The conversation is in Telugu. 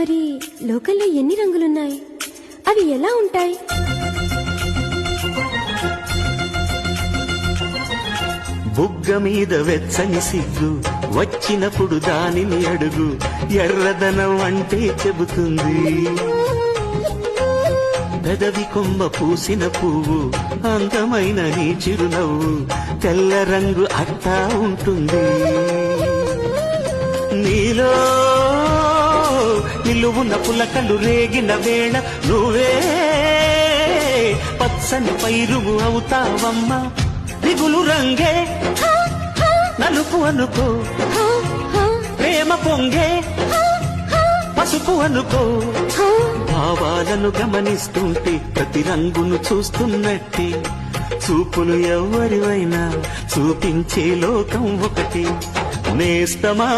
మరి లోకంలో ఎన్ని రంగులున్నాయి? అవి ఎలా ఉంటాయి? బుగ్గ మీద వెచ్చని సిగ్గు వచ్చినప్పుడు దానిని అడుగు, ఎర్రదనం అంటే చెబుతుంది. పెదవి కొమ్మ పూసిన పువ్వు అందమైన నీ చిరునవ్వు, తెల్ల రంగు అట్టా ఉంటుంది. నీలో నిలువున్న పులకలు రేగిన వేళ నువ్వే పచ్చని పైరువు అవుతావమ్మా. దిగులు రంగే నలుపు అనుకో, ప్రేమ పొంగే పసుపు అనుకో. భావాలను గమనిస్తుంటే ప్రతి రంగును చూస్తున్నట్టే, చూపులు ఎవరివైనా చూపించే లోకం ఒకటి. నేస్తమా